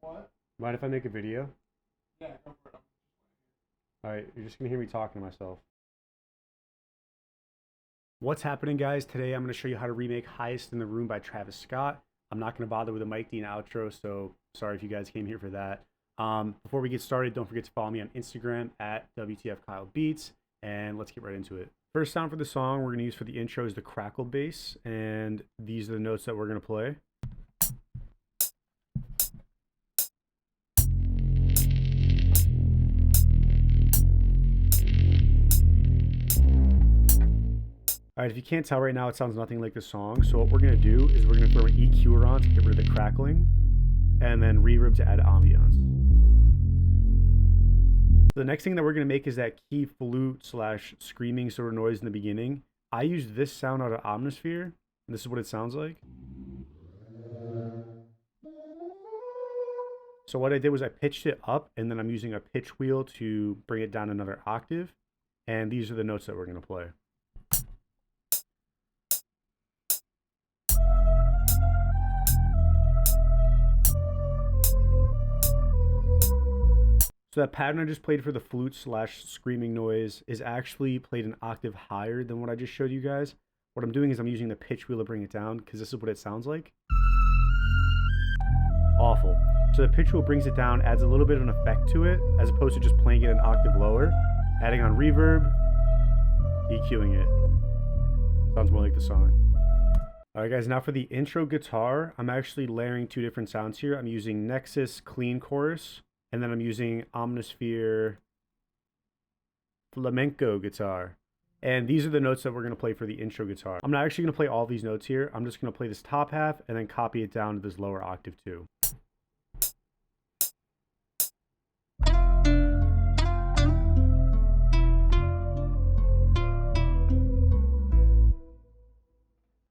What? Mind if I make a video? Yeah, go for it. Alright, you're just gonna hear me talking to myself. What's happening, guys? Today I'm gonna show you how to remake Highest in the Room by Travis Scott. I'm not gonna bother with a Mike Dean outro, so sorry if you guys came here for that. Before we get started, don't forget to follow me on Instagram at WTFKyleBeats, and let's get right into it. First sound for the song we're gonna use for the intro is the crackle bass, and these are the notes that we're gonna play. All right, if you can't tell right now, it sounds nothing like the song. So what we're gonna do is we're gonna throw an EQer on to get rid of the crackling, and then reverb to add ambiance. So the next thing that we're gonna make is that key flute slash screaming sort of noise in the beginning. I used this sound out of Omnisphere, and this is what it sounds like. So what I did was I pitched it up, and then I'm using a pitch wheel to bring it down another octave. And these are the notes that we're gonna play. So that pattern I just played for the flute slash screaming noise is actually played an octave higher than what I just showed you guys. What I'm doing is I'm using the pitch wheel to bring it down because this is what it sounds like. Awful. So the pitch wheel brings it down, adds a little bit of an effect to it, as opposed to just playing it an octave lower, adding on reverb, EQing it. Sounds more like the song. Alright guys, now for the intro guitar, I'm actually layering two different sounds here. I'm using Nexus clean chorus, and then I'm using Omnisphere flamenco guitar. And these are the notes that we're going to play for the intro guitar. I'm not actually going to play all these notes here. I'm just going to play this top half and then copy it down to this lower octave too.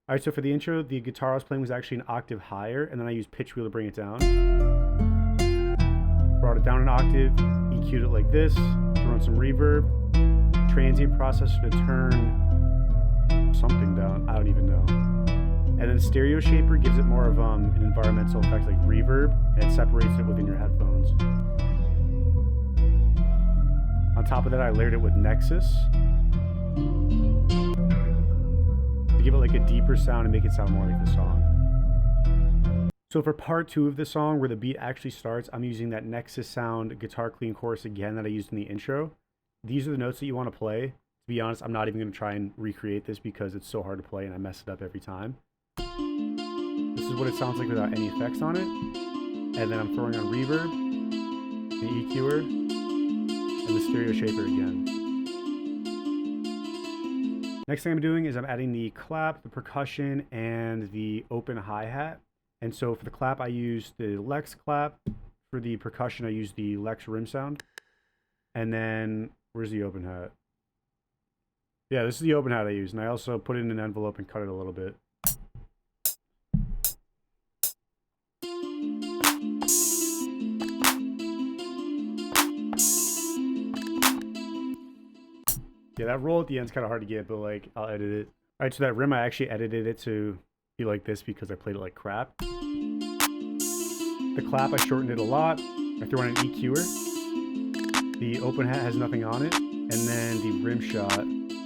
Alright, so for the intro, the guitar I was playing was actually an octave higher, and then I used pitch wheel to bring it down. Brought it down an octave, EQ'd it like this, threw on some reverb, transient processor to turn something down, I don't even know. And then stereo shaper gives it more of an environmental effect like reverb, and it separates it within your headphones. On top of that, I layered it with Nexus to give it like a deeper sound and make it sound more like the song. So for part two of the song, where the beat actually starts, I'm using that Nexus sound guitar clean chorus again that I used in the intro. These are the notes that you want to play. To be honest, I'm not even going to try and recreate this because it's so hard to play and I mess it up every time. This is what it sounds like without any effects on it. And then I'm throwing on reverb, the EQer, and the stereo shaper again. Next thing I'm doing is I'm adding the clap, the percussion, and the open hi-hat. And so for the clap, I use the Lex clap. For the percussion, I use the Lex rim sound. And then, where's the open hat? Yeah, this is the open hat I use. And I also put it in an envelope and cut it a little bit. Yeah, that roll at the end's kind of hard to get, but like, I'll edit it. All right, so that rim, I actually edited it to be like this because I played it like crap. The clap, I shortened it a lot. I threw on an EQer. The open hat has nothing on it. And then the rim shot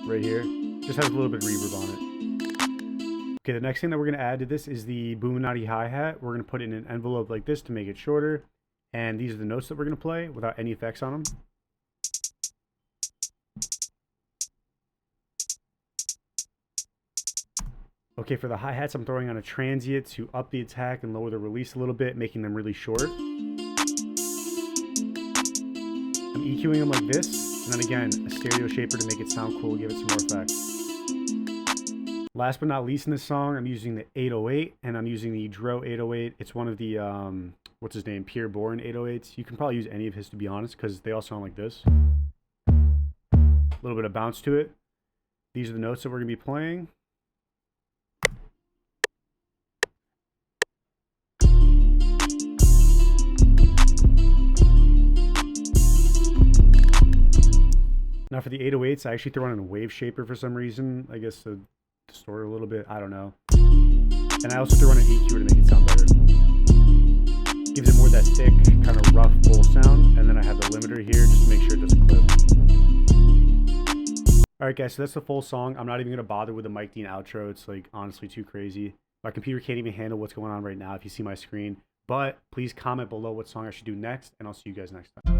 right here just has a little bit of reverb on it. Okay, the next thing that we're going to add to this is the Boominati hi-hat. We're going to put it in an envelope like this to make it shorter. And these are the notes that we're going to play without any effects on them. Okay, for the hi-hats, I'm throwing on a transient to up the attack and lower the release a little bit, making them really short. I'm EQing them like this, and then again, a stereo shaper to make it sound cool, give it some more effect. Last but not least in this song, I'm using the 808, and I'm using the Dro 808. It's one of the, what's his name, Pierre Bourne 808s. You can probably use any of his, to be honest, because they all sound like this. A little bit of bounce to it. These are the notes that we're going to be playing. Now for the 808s, I actually threw on a wave shaper for some reason. I guess to distort it a little bit. I don't know. And I also threw on an EQ to make it sound better. Gives it more that thick, kind of rough, full sound. And then I have the limiter here just to make sure it doesn't clip. Alright guys, so that's the full song. I'm not even going to bother with the Mike Dean outro. It's like honestly too crazy. My computer can't even handle what's going on right now if you see my screen. But please comment below what song I should do next, and I'll see you guys next time.